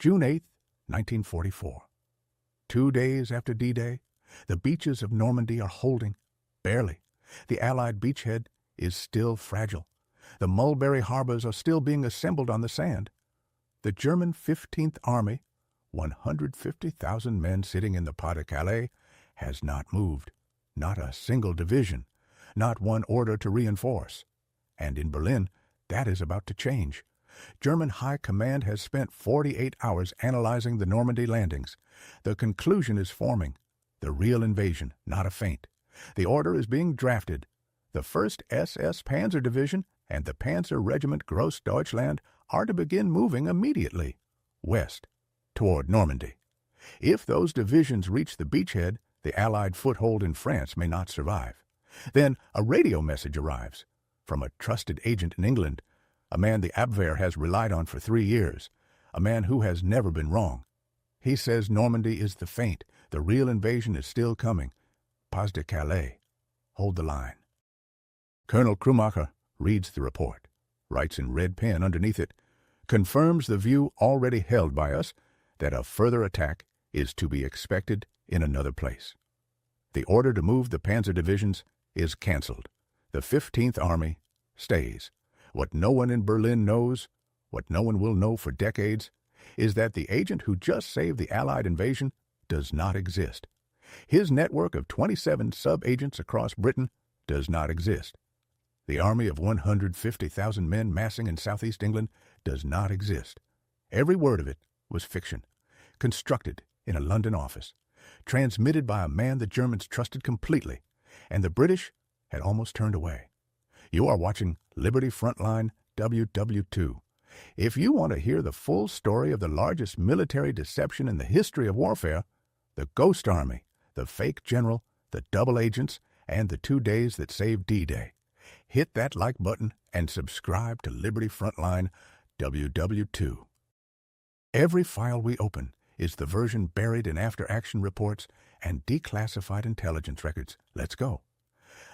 June 8, 1944. 2 days after D-Day, the beaches of Normandy are holding, barely. The Allied beachhead is still fragile. The mulberry harbors are still being assembled on the sand. The German 15th Army, 150,000 men sitting in the Pas-de-Calais, has not moved. Not a single division. Not one order to reinforce. And in Berlin, that is about to change. German High Command has spent 48 hours analyzing the Normandy landings. The conclusion is forming. The real invasion, not a feint. The order is being drafted. The 1st SS Panzer Division and the Panzer Regiment Grossdeutschland are to begin moving immediately, west, toward Normandy. If those divisions reach the beachhead, the Allied foothold in France may not survive. Then a radio message arrives from a trusted agent in England, a man the Abwehr has relied on for 3 years, a man who has never been wrong. He says Normandy is the feint. The real invasion is still coming. Pas-de-Calais. Hold the line. Colonel Cramer reads the report, writes in red pen underneath it, confirms the view already held by us that a further attack is to be expected in another place. The order to move the Panzer divisions is cancelled. The 15th Army stays. What no one in Berlin knows, what no one will know for decades, is that the agent who just saved the Allied invasion does not exist. His network of 27 sub-agents across Britain does not exist. The army of 150,000 men massing in southeast England does not exist. Every word of it was fiction, constructed in a London office, transmitted by a man the Germans trusted completely, and the British had almost turned away. You are watching Liberty Frontline WW2. If you want to hear the full story of the largest military deception in the history of warfare, the Ghost Army, the fake general, the double agents, and the 2 days that saved D-Day, hit that like button and subscribe to Liberty Frontline WW2. Every file we open is the version buried in after-action reports and declassified intelligence records. Let's go.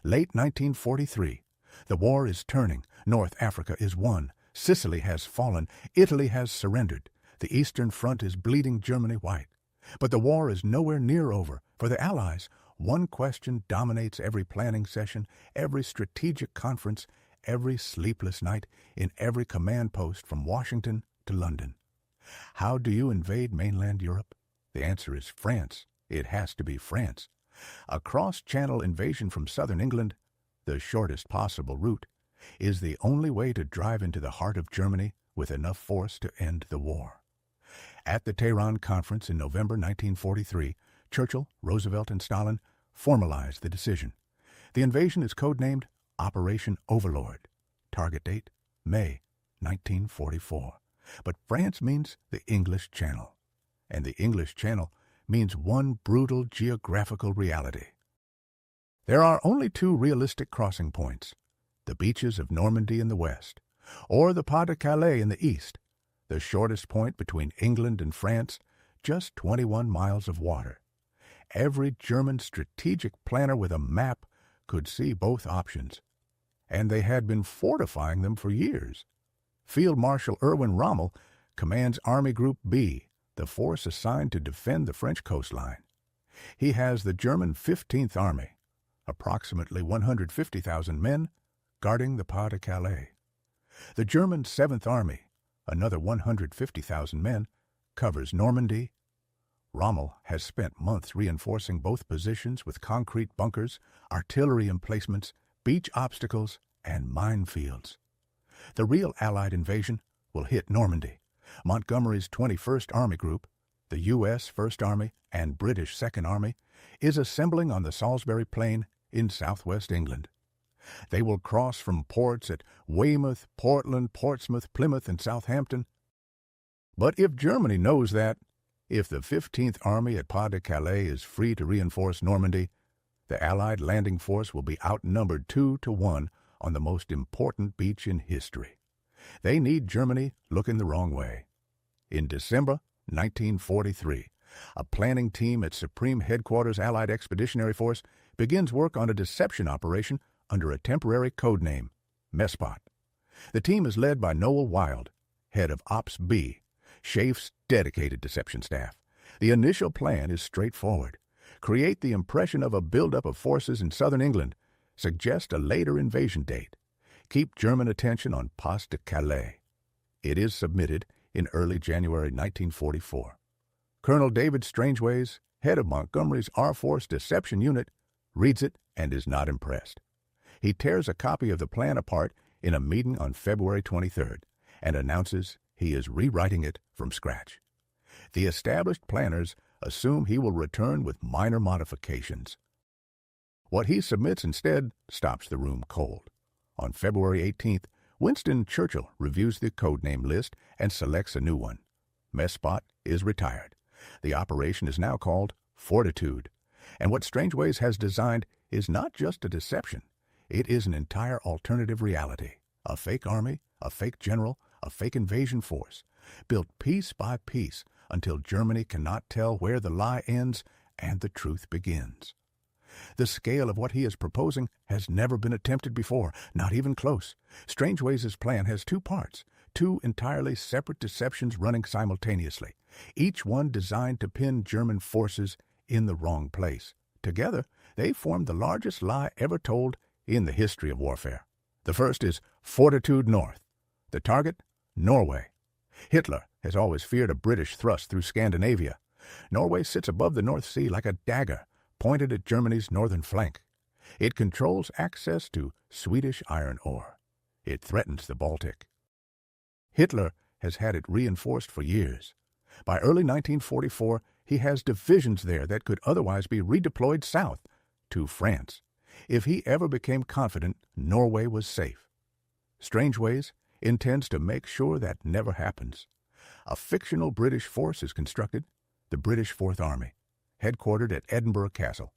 Late 1943. The war is turning. North Africa is won. Sicily has fallen. Italy has surrendered. The Eastern Front is bleeding Germany white. But the war is nowhere near over. For the Allies, one question dominates every planning session, every strategic conference, every sleepless night, in every command post from Washington to London. How do you invade mainland Europe? The answer is France. It has to be France. A cross-channel invasion from southern England, the shortest possible route, is the only way to drive into the heart of Germany with enough force to end the war. At the Tehran Conference in November 1943, Churchill, Roosevelt, and Stalin formalized the decision. The invasion is codenamed Operation Overlord. Target date, May 1944. But France means the English Channel, and the English Channel means one brutal geographical reality. There are only 2 realistic crossing points, the beaches of Normandy in the west, or the Pas-de-Calais in the east, the shortest point between England and France, just 21 miles of water. Every German strategic planner with a map could see both options, and they had been fortifying them for years. Field Marshal Erwin Rommel commands Army Group B, the force assigned to defend the French coastline. He has the German 15th Army, approximately 150,000 men, guarding the Pas-de-Calais. The German 7th Army, another 150,000 men, covers Normandy. Rommel has spent months reinforcing both positions with concrete bunkers, artillery emplacements, beach obstacles, and minefields. The real Allied invasion will hit Normandy. Montgomery's 21st Army Group, the U.S. 1st Army, and British 2nd Army, is assembling on the Salisbury Plain in southwest England. They will cross from ports at Weymouth, Portland, Portsmouth, Plymouth, and Southampton. But if Germany knows that, if the 15th Army at Pas-de-Calais is free to reinforce Normandy, the Allied landing force will be outnumbered 2-1 on the most important beach in history. They need Germany looking the wrong way. In December 1943, a planning team at Supreme Headquarters Allied Expeditionary Force begins work on a deception operation under a temporary code name, Messpot. The team is led by Noel Wild, head of Ops B, SHAEF's dedicated deception staff. The initial plan is straightforward. Create the impression of a buildup of forces in southern England. Suggest a later invasion date. Keep German attention on Pas-de-Calais. It is submitted in early January 1944. Colonel David Strangeways, head of Montgomery's R-Force Deception Unit, reads it and is not impressed. He tears a copy of the plan apart in a meeting on February 23rd and announces he is rewriting it from scratch. The established planners assume he will return with minor modifications. What he submits instead stops the room cold. On February 18th, Winston Churchill reviews the codename list and selects a new one. Mess Spot is retired. The operation is now called Fortitude, and what Strangeways has designed is not just a deception. It is an entire alternative reality, a fake army, a fake general, a fake invasion force, built piece by piece until Germany cannot tell where the lie ends and the truth begins. The scale of what he is proposing has never been attempted before, not even close. Strangeways' plan has two parts, two entirely separate deceptions running simultaneously, each one designed to pin German forces in the wrong place. Together, they form the largest lie ever told in the history of warfare. The first is Fortitude North. The target, Norway. Hitler has always feared a British thrust through Scandinavia. Norway sits above the North Sea like a dagger, pointed at Germany's northern flank. It controls access to Swedish iron ore. It threatens the Baltic. Hitler has had it reinforced for years. By early 1944, he has divisions there that could otherwise be redeployed south to France if he ever became confident Norway was safe. Strangeways intends to make sure that never happens. A fictional British force is constructed, the British Fourth Army, headquartered at Edinburgh Castle.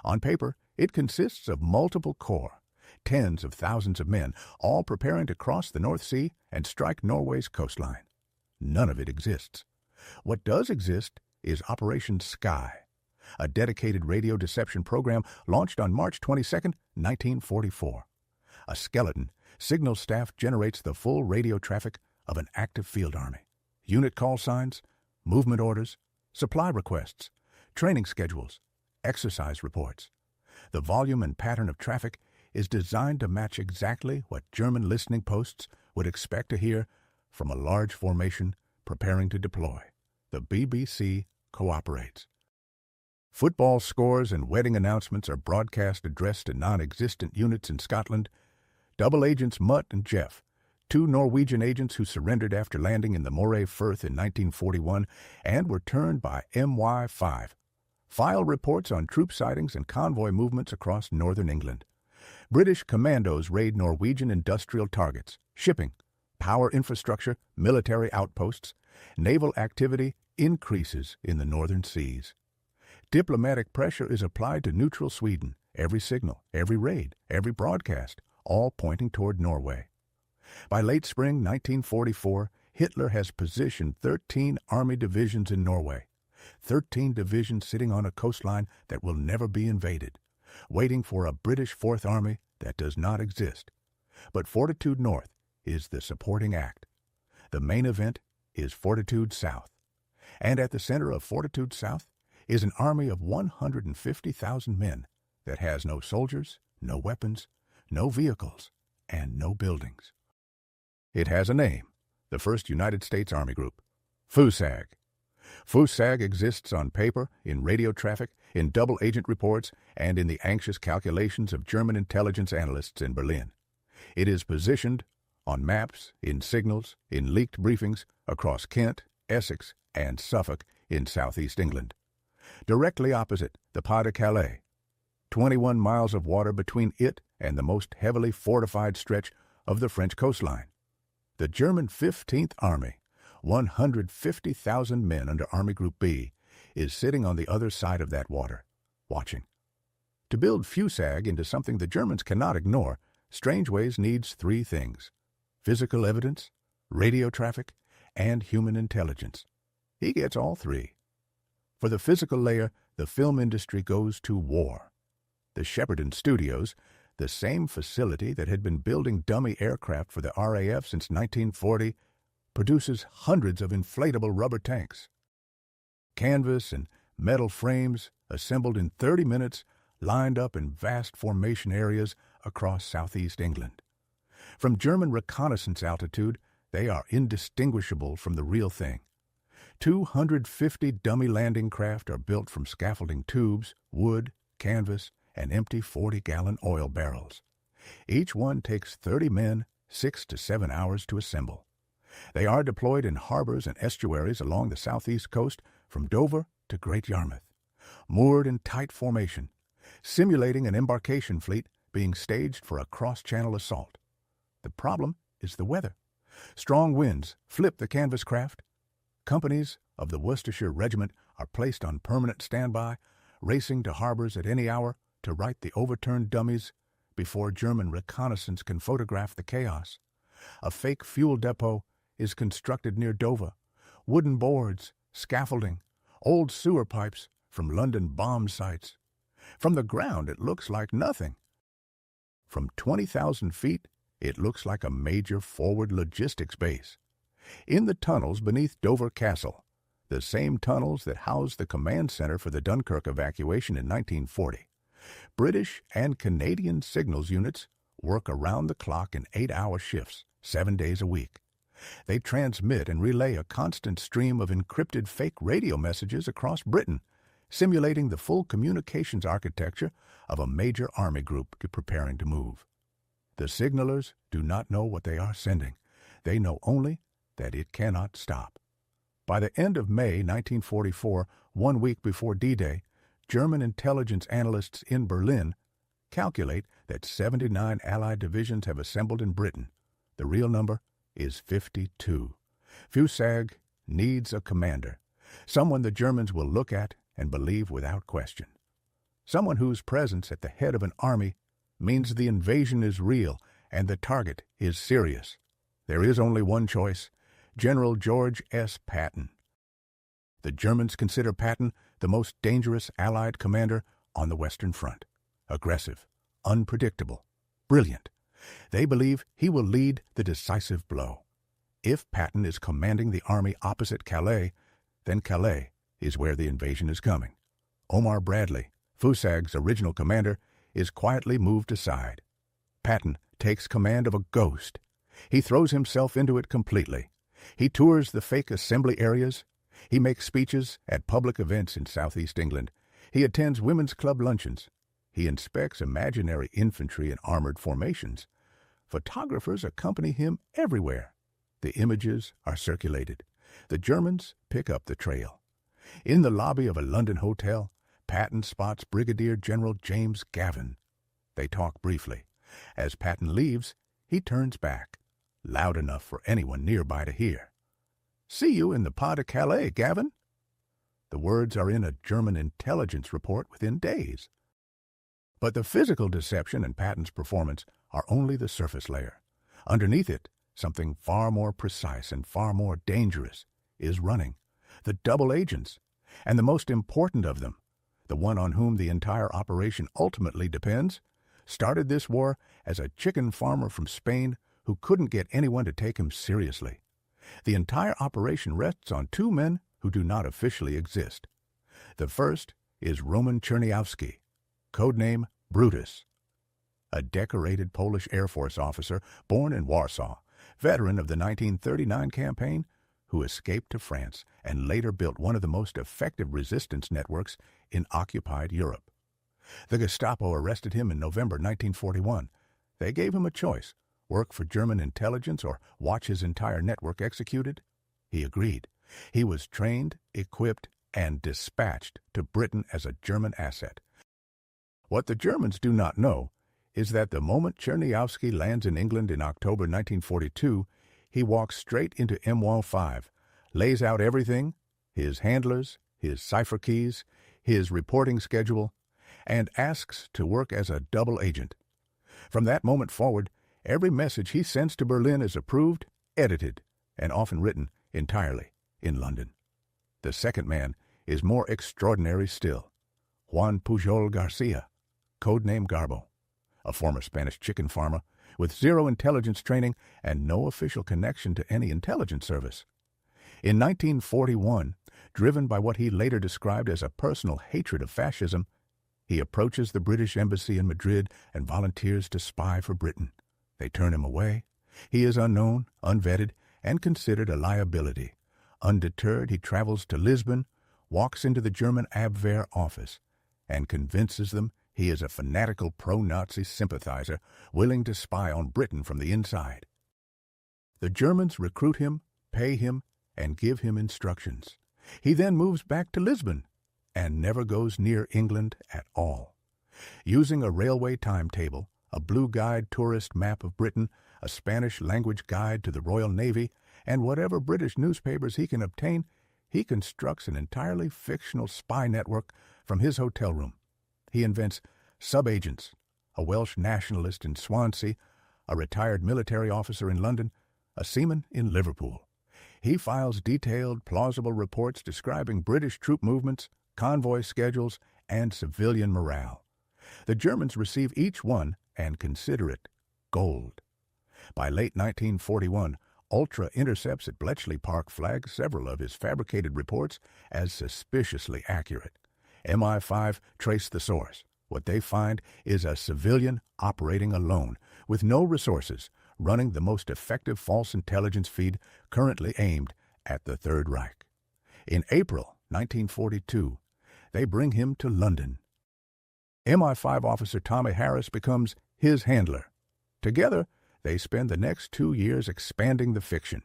On paper, it consists of multiple corps, tens of thousands of men, all preparing to cross the North Sea and strike Norway's coastline. None of it exists. What does exist is Operation Sky, a dedicated radio deception program launched on March 22, 1944. A skeleton signal staff generates the full radio traffic of an active field army. Unit call signs, movement orders, supply requests, training schedules, exercise reports. The volume and pattern of traffic is designed to match exactly what German listening posts would expect to hear from a large formation preparing to deploy. The BBC cooperates. Football scores and wedding announcements are broadcast addressed to non-existent units in Scotland. Double agents Mutt and Jeff, two Norwegian agents who surrendered after landing in the Moray Firth in 1941 and were turned by MY5, file reports on troop sightings and convoy movements across northern England. British commandos raid Norwegian industrial targets, shipping, power infrastructure, military outposts. Naval activity increases in the northern seas. Diplomatic pressure is applied to neutral Sweden, every signal, every raid, every broadcast, all pointing toward Norway. By late spring 1944, Hitler has positioned 13 army divisions in Norway, 13 divisions sitting on a coastline that will never be invaded, waiting for a British Fourth Army that does not exist. But Fortitude North is the supporting act. The main event is Fortitude South. And at the center of Fortitude South is an army of 150,000 men that has no soldiers, no weapons, no vehicles, and no buildings. It has a name, the 1st United States Army Group, FUSAG. FUSAG exists on paper, in radio traffic, in double agent reports, and in the anxious calculations of German intelligence analysts in Berlin. It is positioned on maps, in signals, in leaked briefings across Kent, Essex, and Suffolk in southeast England. Directly opposite the Pas-de-Calais, 21 miles of water between it and the most heavily fortified stretch of the French coastline. The German 15th Army, 150,000 men under Army Group B, is sitting on the other side of that water, watching. To build FUSAG into something the Germans cannot ignore, Strangeways needs three things: physical evidence, radio traffic, and human intelligence. He gets all three. For the physical layer, the film industry goes to war. The Shepperton Studios, the same facility that had been building dummy aircraft for the RAF since 1940, produces hundreds of inflatable rubber tanks. Canvas and metal frames assembled in 30 minutes lined up in vast formation areas across southeast England. From German reconnaissance altitude, they are indistinguishable from the real thing. 250 dummy landing craft are built from scaffolding tubes, wood, canvas, and empty 40-gallon oil barrels. Each one takes 30 men, 6 to 7 hours to assemble. They are deployed in harbors and estuaries along the southeast coast from Dover to Great Yarmouth, moored in tight formation, simulating an embarkation fleet being staged for a cross-channel assault. The problem is the weather. Strong winds flip the canvas craft. Companies of the Worcestershire Regiment are placed on permanent standby, racing to harbors at any hour to right the overturned dummies before German reconnaissance can photograph the chaos. A fake fuel depot is constructed near Dover. Wooden boards, scaffolding, old sewer pipes from London bomb sites. From the ground, it looks like nothing. From 20,000 feet, it looks like a major forward logistics base. In the tunnels beneath Dover Castle, the same tunnels that housed the command center for the Dunkirk evacuation in 1940, British and Canadian signals units work around the clock in 8-hour shifts, 7 days a week. They transmit and relay a constant stream of encrypted fake radio messages across Britain, simulating the full communications architecture of a major army group preparing to move. The signalers do not know what they are sending. They know only that it cannot stop. By the end of May 1944, 1 week before D-Day, German intelligence analysts in Berlin calculate that 79 Allied divisions have assembled in Britain. The real number is 52. Fusag needs a commander, someone the Germans will look at and believe without question. Someone whose presence at the head of an army means the invasion is real and the target is serious. There is only one choice, General George S. Patton. The Germans consider Patton the most dangerous Allied commander on the Western Front. Aggressive, unpredictable, brilliant. They believe he will lead the decisive blow. If Patton is commanding the army opposite Calais, then Calais is where the invasion is coming. Omar Bradley, Fusag's original commander, is quietly moved aside. Patton takes command of a ghost. He throws himself into it completely. He tours the fake assembly areas. He makes speeches at public events in southeast England. He attends women's club luncheons. He inspects imaginary infantry in armored formations. Photographers accompany him everywhere. The images are circulated. The Germans pick up the trail. In the lobby of a London hotel, Patton spots Brigadier General James Gavin. They talk briefly. As Patton leaves, he turns back, loud enough for anyone nearby to hear. "See you in the Pas-de-Calais, Gavin." The words are in a German intelligence report within days. But the physical deception in Patton's performance are only the surface layer. Underneath it, something far more precise and far more dangerous is running. The double agents, and the most important of them, the one on whom the entire operation ultimately depends, started this war as a chicken farmer from Spain who couldn't get anyone to take him seriously. The entire operation rests on two men who do not officially exist. The first is Roman Czerniawski, codename BRUTUS, a decorated Polish Air Force officer born in Warsaw, veteran of the 1939 campaign, who escaped to France and later built one of the most effective resistance networks in occupied Europe. The Gestapo arrested him in November 1941. They gave him a choice, work for German intelligence or watch his entire network executed. He agreed. He was trained, equipped, and dispatched to Britain as a German asset. What the Germans do not know is that the moment Czerniawski lands in England in October 1942, he walks straight into M15, lays out everything, his handlers, his cipher keys, his reporting schedule, and asks to work as a double agent. From that moment forward, every message he sends to Berlin is approved, edited, and often written entirely in London. The second man is more extraordinary still. Juan Pujol Garcia, codename GARBO, a former Spanish chicken farmer, with zero intelligence training and no official connection to any intelligence service. In 1941, driven by what he later described as a personal hatred of fascism, he approaches the British embassy in Madrid and volunteers to spy for Britain. They turn him away. He is unknown, unvetted, and considered a liability. Undeterred, he travels to Lisbon, walks into the German Abwehr office, and convinces them he is a fanatical pro-Nazi sympathizer willing to spy on Britain from the inside. The Germans recruit him, pay him, and give him instructions. He then moves back to Lisbon and never goes near England at all. Using a railway timetable, a blue guide tourist map of Britain, a Spanish-language guide to the Royal Navy, and whatever British newspapers he can obtain, he constructs an entirely fictional spy network from his hotel room. He invents sub-agents, a Welsh nationalist in Swansea, a retired military officer in London, a seaman in Liverpool. He files detailed, plausible reports describing British troop movements, convoy schedules, and civilian morale. The Germans receive each one and consider it gold. By late 1941, Ultra intercepts at Bletchley Park flags several of his fabricated reports as suspiciously accurate. MI5 trace the source. What they find is a civilian operating alone, with no resources, running the most effective false intelligence feed currently aimed at the Third Reich. In April 1942, they bring him to London. MI5 officer Tommy Harris becomes his handler. Together, they spend the next 2 years expanding the fiction,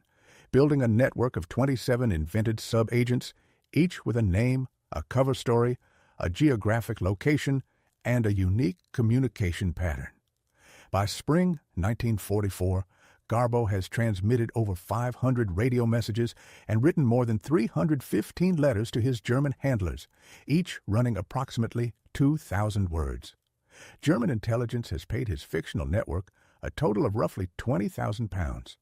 building a network of 27 invented sub-agents, each with a name, a cover story, a geographic location, and a unique communication pattern. By spring 1944, GARBO has transmitted over 500 radio messages and written more than 315 letters to his German handlers, each running approximately 2,000 words. German intelligence has paid his fictional network a total of roughly £20,000.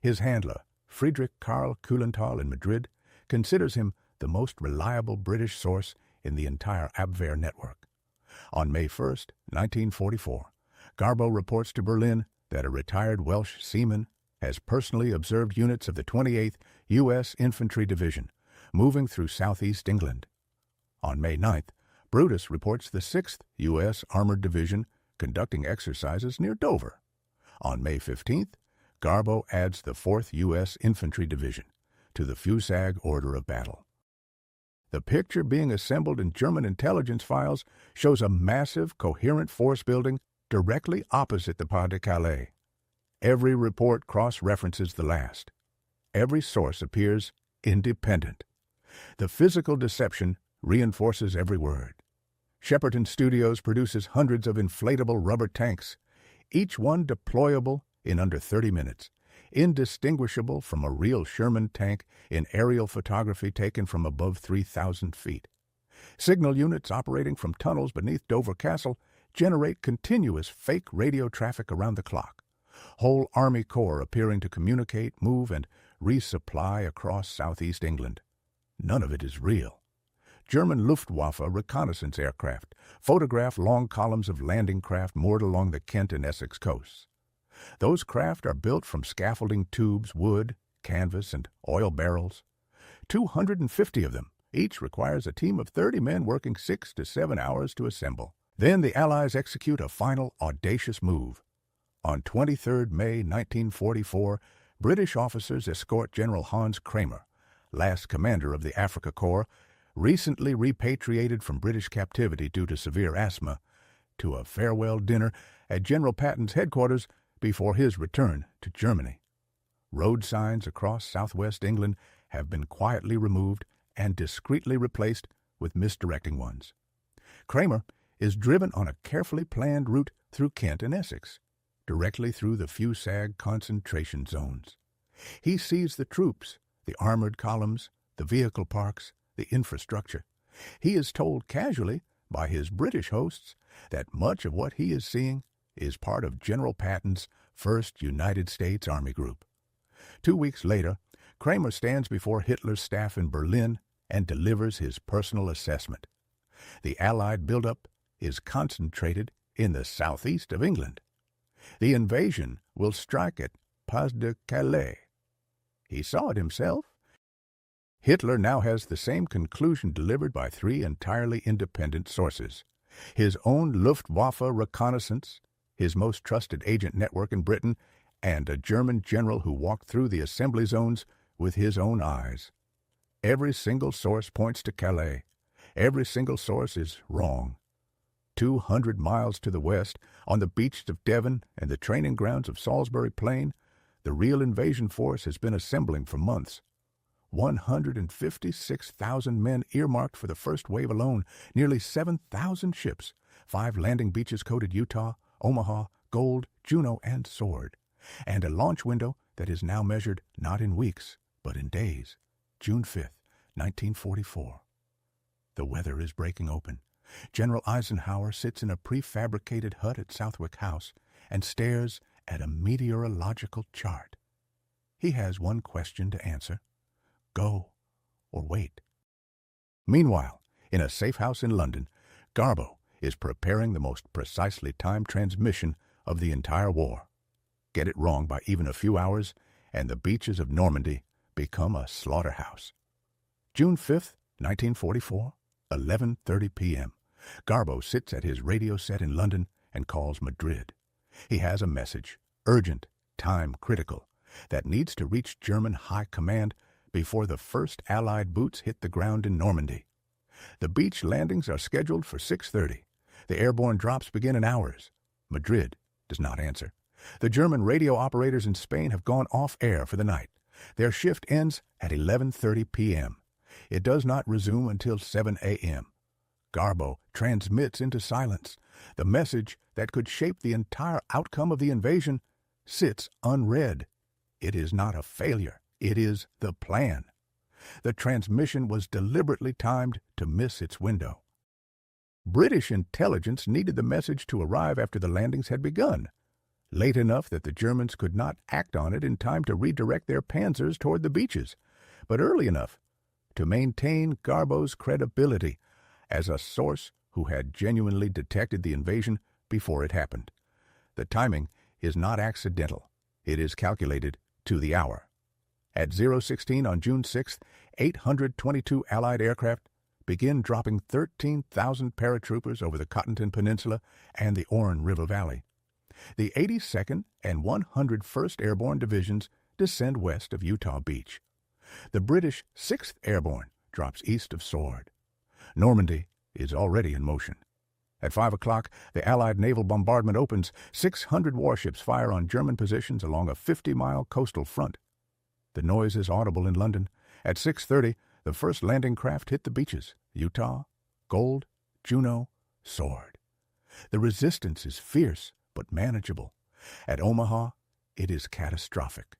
His handler, Friedrich Karl Kuhlenthal in Madrid, considers him the most reliable British source in the entire Abwehr network. On May 1, 1944, GARBO reports to Berlin that a retired Welsh seaman has personally observed units of the 28th U.S. Infantry Division moving through southeast England. On May 9th, BRUTUS reports the 6th U.S. Armored Division conducting exercises near Dover. On May 15th, GARBO adds the 4th U.S. Infantry Division to the Fusag order of battle. The picture being assembled in German intelligence files shows a massive, coherent force building directly opposite the Pas-de-Calais. Every report cross-references the last. Every source appears independent. The physical deception reinforces every word. Shepperton Studios produces hundreds of inflatable rubber tanks, each one deployable in under 30 minutes, indistinguishable from a real Sherman tank in aerial photography taken from above 3,000 feet. Signal units operating from tunnels beneath Dover Castle generate continuous fake radio traffic around the clock. Whole Army Corps appearing to communicate, move, and resupply across southeast England. None of it is real. German Luftwaffe reconnaissance aircraft photograph long columns of landing craft moored along the Kent and Essex coasts. Those craft are built from scaffolding tubes, wood, canvas, and oil barrels. 250 of them. Each requires a team of 30 men working 6 to 7 hours to assemble. Then the Allies execute a final audacious move. On 23 May 1944, British officers escort General Hans Cramer, last commander of the Africa Corps, recently repatriated from British captivity due to severe asthma, to a farewell dinner at General Patton's headquarters before his return to Germany. Road signs across southwest England have been quietly removed and discreetly replaced with misdirecting ones. Cramer is driven on a carefully planned route through Kent and Essex, directly through the Fusag concentration zones. He sees the troops, the armored columns, the vehicle parks, the infrastructure. He is told casually by his British hosts that much of what he is seeing is part of General Patton's 1st United States Army Group. 2 weeks later, Cramer stands before Hitler's staff in Berlin and delivers his personal assessment. The Allied buildup is concentrated in the southeast of England. The invasion will strike at Pas-de-Calais. He saw it himself. Hitler now has the same conclusion delivered by three entirely independent sources: his own Luftwaffe reconnaissance, his most trusted agent network in Britain, and a German general who walked through the assembly zones with his own eyes. Every single source points to Calais. Every single source is wrong. 200 miles to the west, on the beaches of Devon and the training grounds of Salisbury Plain, the real invasion force has been assembling for months. 156,000 men earmarked for the first wave alone, nearly 7,000 ships, 5 landing beaches coded Utah, Omaha, Gold, Juno, and Sword, and a launch window that is now measured not in weeks, but in days. June 5th, 1944. The weather is breaking open. General Eisenhower sits in a prefabricated hut at Southwick House and stares at a meteorological chart. He has one question to answer: go or wait. Meanwhile, in a safe house in London, GARBO is preparing the most precisely timed transmission of the entire war. Get it wrong by even a few hours, and the beaches of Normandy become a slaughterhouse. June 5th, 1944, 11:30 p.m. GARBO sits at his radio set in London and calls Madrid. He has a message, urgent, time-critical, that needs to reach German high command before the first Allied boots hit the ground in Normandy. The beach landings are scheduled for 6:30. The airborne drops begin in hours. Madrid does not answer. The German radio operators in Spain have gone off air for the night. Their shift ends at 11:30 p.m. It does not resume until 7 a.m. GARBO transmits into silence. The message that could shape the entire outcome of the invasion sits unread. It is not a failure. It is the plan. The transmission was deliberately timed to miss its window. British intelligence needed the message to arrive after the landings had begun, late enough that the Germans could not act on it in time to redirect their panzers toward the beaches, but early enough to maintain GARBO's credibility as a source who had genuinely detected the invasion before it happened. The timing is not accidental. It is calculated to the hour. At 0:16 on June 6th, 822 Allied aircraft begin dropping 13,000 paratroopers over the Cottonton Peninsula and the Orne River Valley. The 82nd and 101st Airborne Divisions descend west of Utah Beach. The British 6th Airborne drops east of Sword. Normandy is already in motion. At 5 o'clock, the Allied naval bombardment opens. 600 warships fire on German positions along a 50-mile coastal front. The noise is audible in London. At 6:30, the first landing craft hit the beaches: Utah, Gold, Juno, Sword. The resistance is fierce but manageable. At Omaha, it is catastrophic.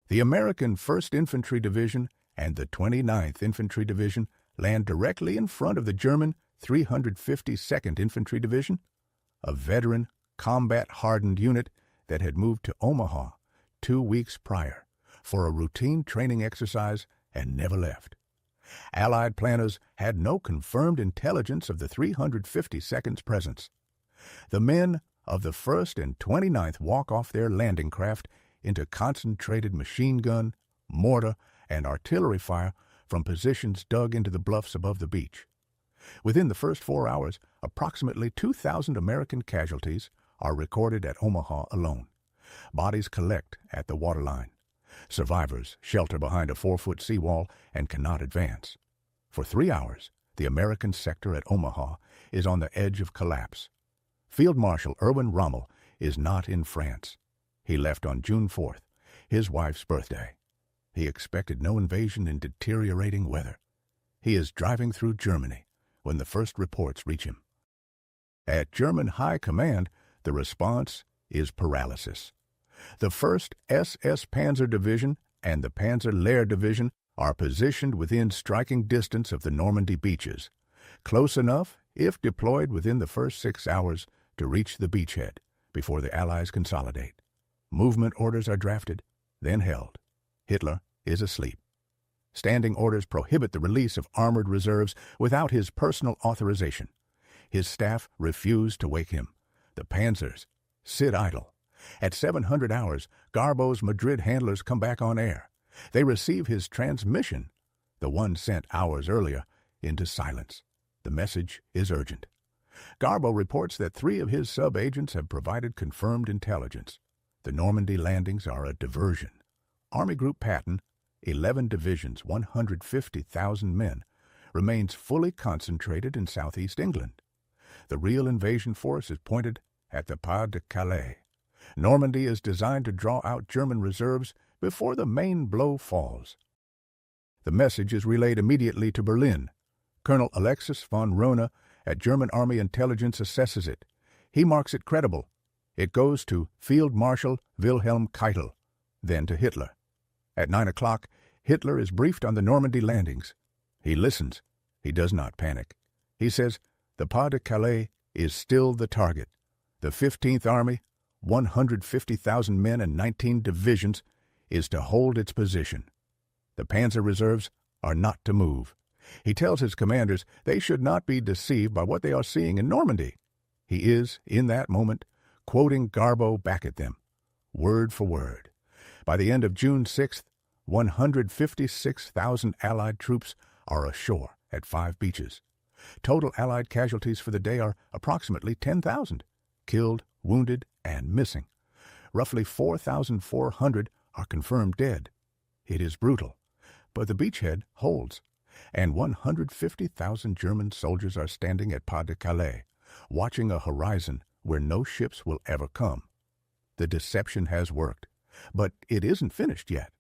The American 1st Infantry Division and the 29th Infantry Division land directly in front of the German 352nd Infantry Division, a veteran, combat-hardened unit that had moved to Omaha 2 weeks prior for a routine training exercise and never left. Allied planners had no confirmed intelligence of the 352nd's presence. The men of the 1st and 29th walk off their landing craft into concentrated machine gun, mortar, and artillery fire from positions dug into the bluffs above the beach. Within the first 4 hours, approximately 2,000 American casualties are recorded at Omaha alone. Bodies collect at the waterline. Survivors shelter behind a 4-foot seawall and cannot advance. For 3 hours, the American sector at Omaha is on the edge of collapse. Field Marshal Erwin Rommel is not in France. He left on June 4th, his wife's birthday. He expected no invasion in deteriorating weather. He is driving through Germany when the first reports reach him. At German High Command, the response is paralysis. The 1st SS Panzer Division and the Panzer Lehr Division are positioned within striking distance of the Normandy beaches, close enough, if deployed within the first 6 hours, to reach the beachhead before the Allies consolidate. Movement orders are drafted, then held. Hitler is asleep. Standing orders prohibit the release of armored reserves without his personal authorization. His staff refuse to wake him. The panzers sit idle. At 700 hours, GARBO's Madrid handlers come back on air. They receive his transmission, the one sent hours earlier, into silence. The message is urgent. GARBO reports that 3 of his sub-agents have provided confirmed intelligence. The Normandy landings are a diversion. Army Group Patton, 11 divisions, 150,000 men, remains fully concentrated in southeast England. The real invasion force is pointed at the Pas-de-Calais. Normandy is designed to draw out German reserves before the main blow falls. The message is relayed immediately to Berlin. Colonel Alexis von Rona at German Army Intelligence assesses it. He marks it credible. It goes to Field Marshal Wilhelm Keitel, then to Hitler. At 9 o'clock, Hitler is briefed on the Normandy landings. He listens. He does not panic. He says the Pas-de-Calais is still the target. The 15th Army, 150,000 men and 19 divisions, is to hold its position. The Panzer reserves are not to move. He tells his commanders they should not be deceived by what they are seeing in Normandy. He is, in that moment, quoting GARBO back at them, word for word. By the end of June 6th, 156,000 Allied troops are ashore at 5 beaches. Total Allied casualties for the day are approximately 10,000, killed, wounded, and missing. Roughly 4,400 are confirmed dead. It is brutal, but the beachhead holds, and 150,000 German soldiers are standing at Pas-de-Calais, watching a horizon where no ships will ever come. The deception has worked, but it isn't finished yet.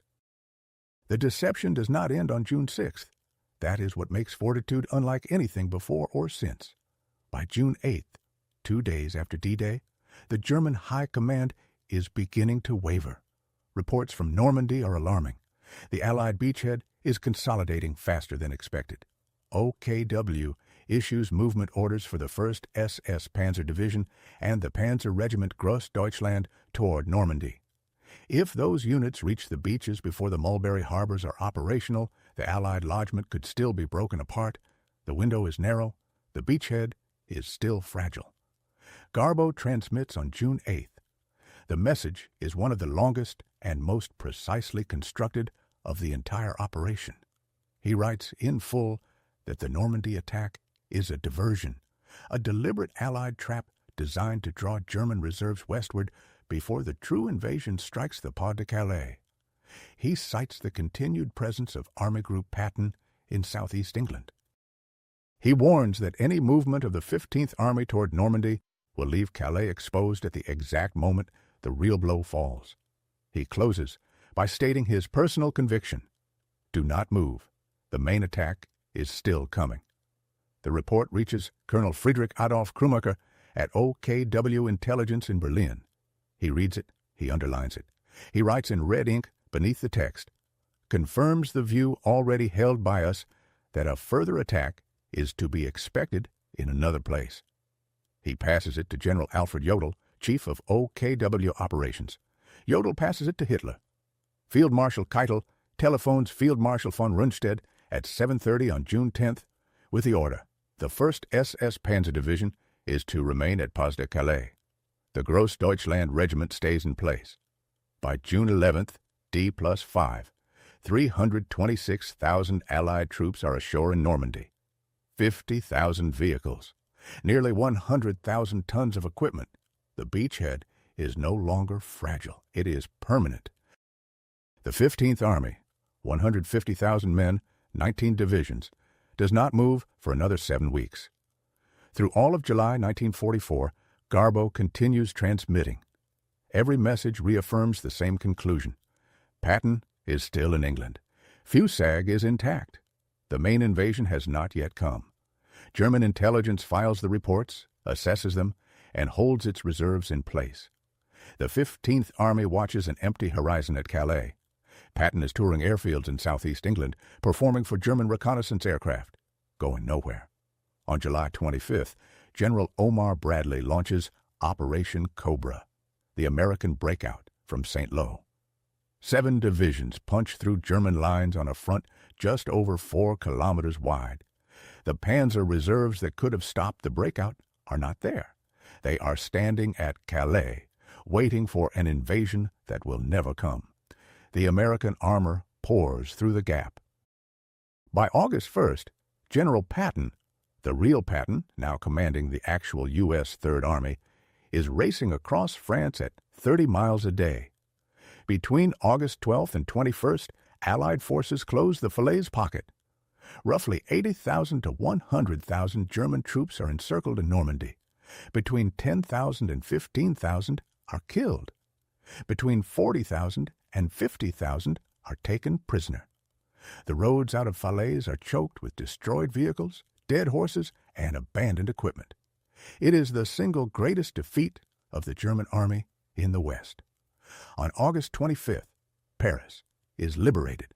The deception does not end on June 6th. That is what makes Fortitude unlike anything before or since. By June 8th, 2 days after D-Day, the German High Command is beginning to waver. Reports from Normandy are alarming. The Allied beachhead is consolidating faster than expected. OKW issues movement orders for the 1st SS Panzer Division and the Panzer Regiment Grossdeutschland toward Normandy. If those units reach the beaches before the Mulberry harbors are operational, the Allied lodgment could still be broken apart. The window is narrow. The beachhead is still fragile. GARBO transmits on June 8th. The message is one of the longest and most precisely constructed of the entire operation. He writes in full that the Normandy attack is a diversion, a deliberate Allied trap designed to draw German reserves westward before the true invasion strikes the Pas-de-Calais. He cites the continued presence of Army Group Patton in southeast England. He warns that any movement of the 15th Army toward Normandy will leave Calais exposed at the exact moment the real blow falls. He closes by stating his personal conviction: do not move. The main attack is still coming. The report reaches Colonel Friedrich Adolf Cramer at OKW Intelligence in Berlin. He reads it, he underlines it. He writes in red ink beneath the text, confirms the view already held by us that a further attack is to be expected in another place. He passes it to General Alfred Jodl, Chief of OKW Operations. Jodl passes it to Hitler. Field Marshal Keitel telephones Field Marshal von Rundstedt at 7:30 on June 10th with the order: the 1st SS Panzer Division is to remain at Pas-de-Calais. The Grossdeutschland Regiment stays in place. By June 11th, D+5, 326,000 Allied troops are ashore in Normandy. 50,000 vehicles, nearly 100,000 tons of equipment. The beachhead is no longer fragile. It is permanent. The 15th Army, 150,000 men, 19 divisions, does not move for another 7 weeks. Through all of July 1944, GARBO continues transmitting. Every message reaffirms the same conclusion. Patton is still in England. Fusag is intact. The main invasion has not yet come. German intelligence files the reports, assesses them, and holds its reserves in place. The 15th Army watches an empty horizon at Calais. Patton is touring airfields in southeast England, performing for German reconnaissance aircraft, going nowhere. On July 25th, General Omar Bradley launches Operation Cobra, the American Breakout, from St. Lo. 7 divisions punch through German lines on a front just over 4 kilometers wide. The Panzer reserves that could have stopped the Breakout are not there. They are standing at Calais, waiting for an invasion that will never come. The American armor pours through the gap. By August 1st, General Patton, the real Patton, now commanding the actual U.S. Third Army, is racing across France at 30 miles a day. Between August 12th and 21st, Allied forces close the Falaise pocket. Roughly 80,000 to 100,000 German troops are encircled in Normandy. Between 10,000 and 15,000 are killed. Between 40,000 and 50,000 are taken prisoner. The roads out of Falaise are choked with destroyed vehicles, dead horses, and abandoned equipment. It is the single greatest defeat of the German army in the West. On August 25th, Paris is liberated.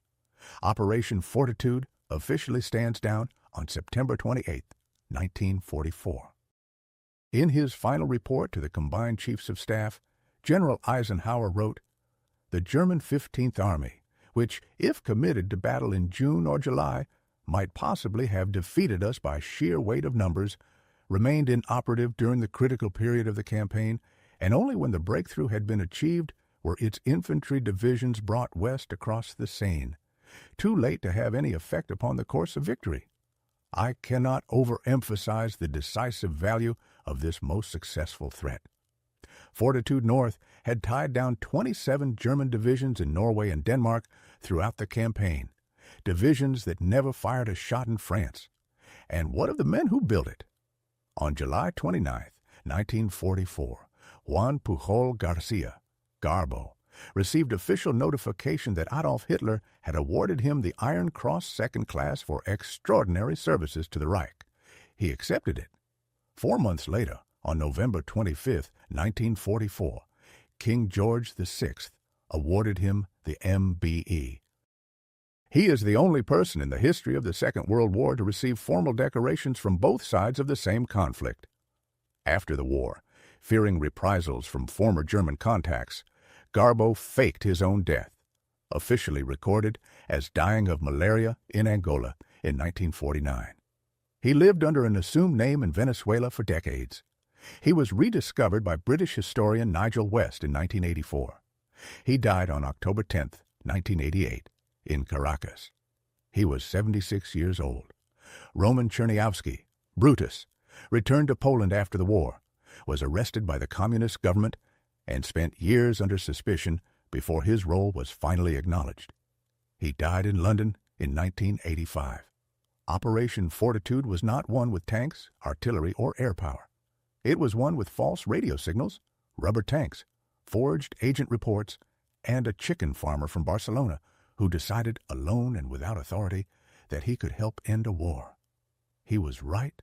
Operation Fortitude officially stands down on September 28, 1944. In his final report to the Combined Chiefs of Staff, General Eisenhower wrote, "The German 15th Army, which, if committed to battle in June or July, might possibly have defeated us by sheer weight of numbers, remained inoperative during the critical period of the campaign, and only when the breakthrough had been achieved were its infantry divisions brought west across the Seine, too late to have any effect upon the course of victory. I cannot overemphasize the decisive value of this most successful threat. Fortitude North had tied down 27 German divisions in Norway and Denmark throughout the campaign, divisions that never fired a shot in France. And what of the men who built it? On July 29, 1944, Juan Pujol Garcia, GARBO, received official notification that Adolf Hitler had awarded him the Iron Cross Second Class for extraordinary services to the Reich. He accepted it. 4 months later, on November 25, 1944, King George VI awarded him the MBE. He is the only person in the history of the Second World War to receive formal decorations from both sides of the same conflict. After the war, fearing reprisals from former German contacts, GARBO faked his own death, officially recorded as dying of malaria in Angola in 1949. He lived under an assumed name in Venezuela for decades. He was rediscovered by British historian Nigel West in 1984. He died on October 10, 1988, in Caracas. He was 76 years old. Roman Chernyavsky, BRUTUS, returned to Poland after the war, was arrested by the communist government, and spent years under suspicion before his role was finally acknowledged. He died in London in 1985. Operation Fortitude was not one with tanks, artillery, or air power. It was one with false radio signals, rubber tanks, forged agent reports, and a chicken farmer from Barcelona who decided, alone and without authority, that he could help end a war. He was right